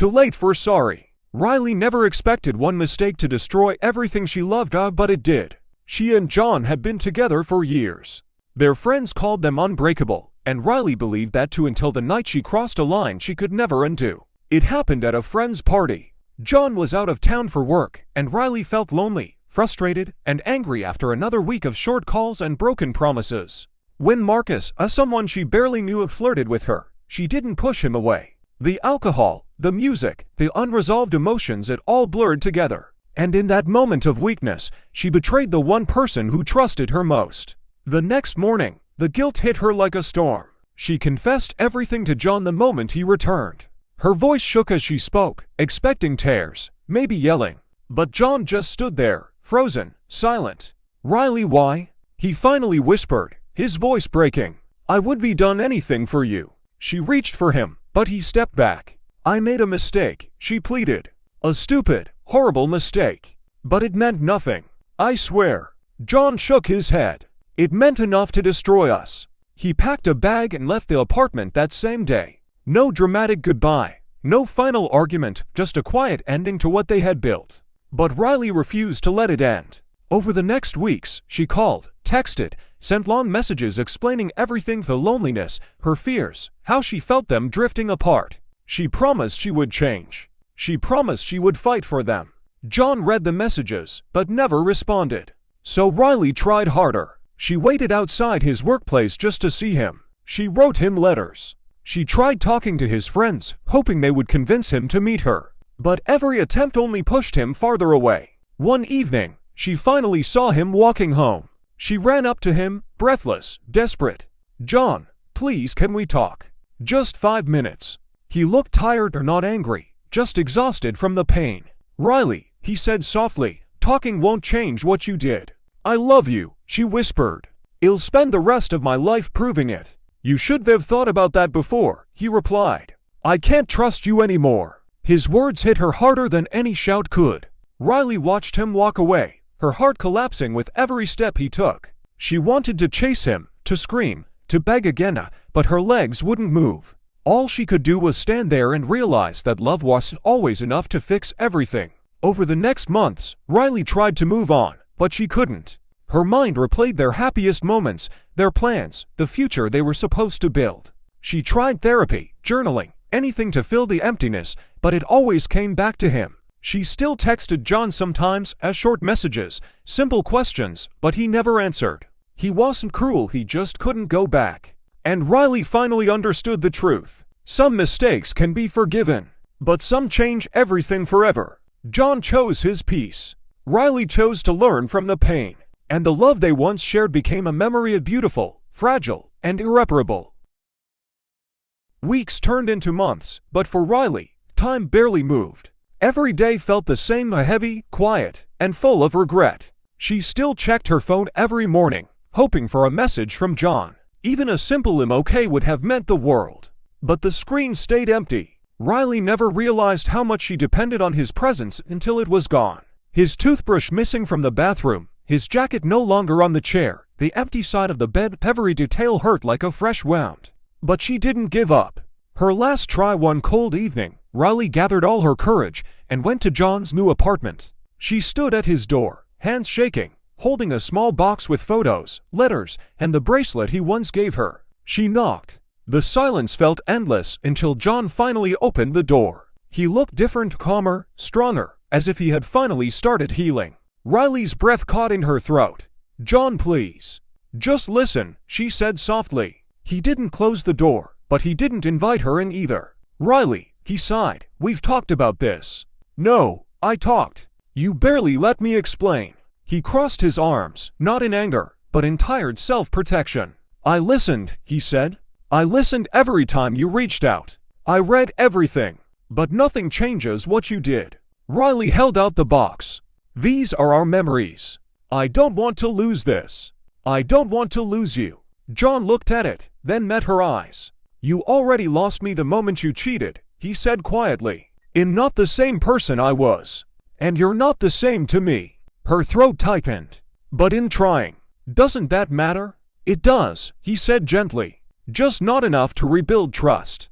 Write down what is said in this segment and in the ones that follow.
Too late for sorry. Riley never expected one mistake to destroy everything she loved, but it did. She and John had been together for years. Their friends called them unbreakable, and Riley believed that too until the night she crossed a line she could never undo. It happened at a friend's party. John was out of town for work, and Riley felt lonely, frustrated, and angry after another week of short calls and broken promises. When Marcus, someone she barely knew, flirted with her, she didn't push him away. The alcohol, the music, the unresolved emotions, it all blurred together. And in that moment of weakness, she betrayed the one person who trusted her most. The next morning, the guilt hit her like a storm. She confessed everything to John the moment he returned. Her voice shook as she spoke, expecting tears, maybe yelling. But John just stood there, frozen, silent. "Riley, why?" he finally whispered, his voice breaking. "I would be done anything for you." She reached for him, but he stepped back. "I made a mistake," she pleaded. "A stupid, horrible mistake. But it meant nothing. I swear." John shook his head. "It meant enough to destroy us." He packed a bag and left the apartment that same day. No dramatic goodbye, no final argument, just a quiet ending to what they had built. But Riley refused to let it end. Over the next weeks, she called, texted, sent long messages explaining everything: the loneliness, her fears, how she felt them drifting apart. She promised she would change. She promised she would fight for them. John read the messages, but never responded. So Riley tried harder. She waited outside his workplace just to see him. She wrote him letters. She tried talking to his friends, hoping they would convince him to meet her. But every attempt only pushed him farther away. One evening, she finally saw him walking home. She ran up to him, breathless, desperate. "John, please, can we talk? Just 5 minutes." He looked tired, or not angry, just exhausted from the pain. "Riley," he said softly, "talking won't change what you did." "I love you," she whispered. "I'll spend the rest of my life proving it." "You should have thought about that before," he replied. "I can't trust you anymore." His words hit her harder than any shout could. Riley watched him walk away, her heart collapsing with every step he took. She wanted to chase him, to scream, to beg again, but her legs wouldn't move. All she could do was stand there and realize that love wasn't always enough to fix everything. Over the next months, Riley tried to move on, but she couldn't. Her mind replayed their happiest moments, their plans, the future they were supposed to build. She tried therapy, journaling, anything to fill the emptiness, but it always came back to him. She still texted John sometimes, as short messages, simple questions, but he never answered. He wasn't cruel, he just couldn't go back. And Riley finally understood the truth. Some mistakes can be forgiven, but some change everything forever. John chose his peace. Riley chose to learn from the pain. And the love they once shared became a memory of beautiful, fragile, and irreparable. Weeks turned into months, but for Riley, time barely moved. Every day felt the same, heavy, quiet, and full of regret. She still checked her phone every morning, hoping for a message from John. Even a simple "I'm okay" would have meant the world. But the screen stayed empty. Riley never realized how much she depended on his presence until it was gone. His toothbrush missing from the bathroom, his jacket no longer on the chair, the empty side of the bed, every detail hurt like a fresh wound. But she didn't give up. Her last try one cold evening, Riley gathered all her courage and went to John's new apartment. She stood at his door, hands shaking, holding a small box with photos, letters, and the bracelet he once gave her. She knocked. The silence felt endless until John finally opened the door. He looked different, calmer, stronger, as if he had finally started healing. Riley's breath caught in her throat. "John, please. Just listen," she said softly. He didn't close the door, but he didn't invite her in either. "Riley," he sighed, "we've talked about this." "No, I talked. You barely let me explain." He crossed his arms, not in anger, but in tired self-protection. "I listened," he said. "I listened every time you reached out. I read everything. But nothing changes what you did." Riley held out the box. "These are our memories. I don't want to lose this. I don't want to lose you." John looked at it, then met her eyes. "You already lost me the moment you cheated," he said quietly. "I'm not the same person I was. And you're not the same to me." Her throat tightened. "But in trying, doesn't that matter?" "It does," he said gently. "Just not enough to rebuild trust."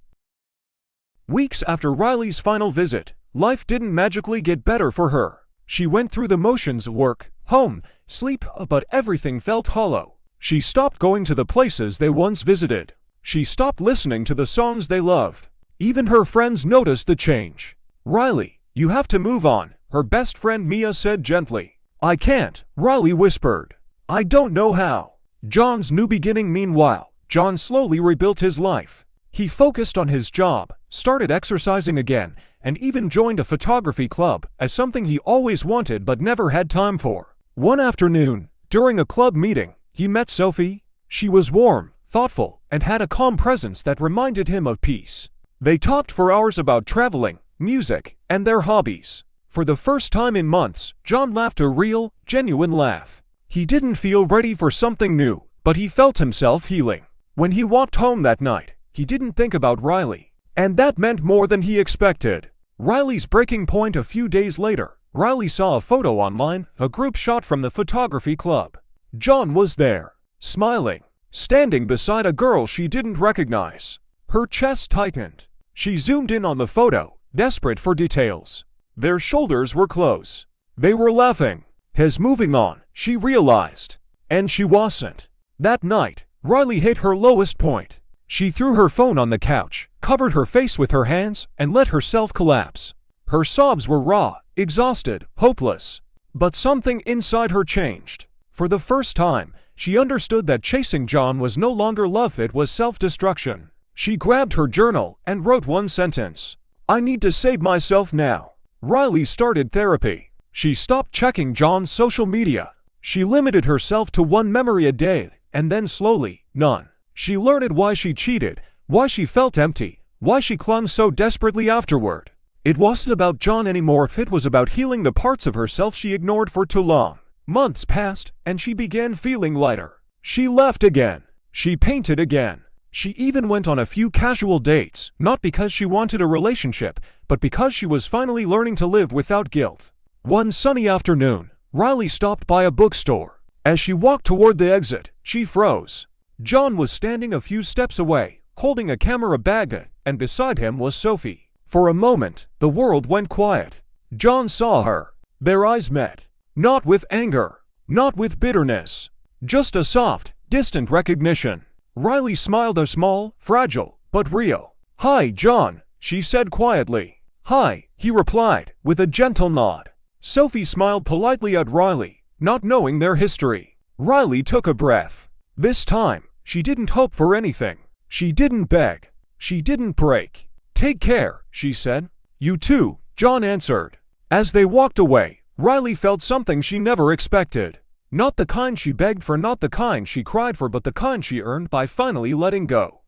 Weeks after Riley's final visit, life didn't magically get better for her. She went through the motions of work, home, sleep, but everything felt hollow. She stopped going to the places they once visited. She stopped listening to the songs they loved. Even her friends noticed the change. "Riley, you have to move on," her best friend Mia said gently. "I can't," Riley whispered. "I don't know how." John's new beginning. Meanwhile, John slowly rebuilt his life. He focused on his job, started exercising again, and even joined a photography club as something he always wanted but never had time for. One afternoon, during a club meeting, he met Sophie. She was warm, thoughtful, and had a calm presence that reminded him of peace. They talked for hours about traveling, music, and their hobbies. For the first time in months, John laughed a real, genuine laugh. He didn't feel ready for something new, but he felt himself healing. When he walked home that night, he didn't think about Riley. And that meant more than he expected. Riley's breaking point. A few days later, Riley saw a photo online, a group shot from the photography club. John was there, smiling, standing beside a girl she didn't recognize. Her chest tightened. She zoomed in on the photo, desperate for details. Their shoulders were close. They were laughing. He's moving on, she realized. And she wasn't. That night, Riley hit her lowest point. She threw her phone on the couch, covered her face with her hands, and let herself collapse. Her sobs were raw, exhausted, hopeless. But something inside her changed. For the first time, she understood that chasing John was no longer love, it was self-destruction. She grabbed her journal and wrote one sentence. "I need to save myself now." Riley started therapy. She stopped checking John's social media. She limited herself to one memory a day, and then slowly, none. She learned why she cheated, why she felt empty, why she clung so desperately afterward. It wasn't about John anymore, it was about healing the parts of herself she ignored for too long. Months passed, and she began feeling lighter. She laughed again. She painted again. She even went on a few casual dates, not because she wanted a relationship, but because she was finally learning to live without guilt. One sunny afternoon, Riley stopped by a bookstore. As she walked toward the exit, she froze. John was standing a few steps away, holding a camera bag, and beside him was Sophie. For a moment, the world went quiet. John saw her. Their eyes met. Not with anger, not with bitterness, just a soft, distant recognition. Riley smiled, a small, fragile, but real. "Hi, John," she said quietly. "Hi," he replied, with a gentle nod. Sophie smiled politely at Riley, not knowing their history. Riley took a breath. This time, she didn't hope for anything. She didn't beg. She didn't break. "Take care," she said. "You too," John answered. As they walked away, Riley felt something she never expected. Not the kind she begged for, not the kind she cried for, but the kind she earned by finally letting go.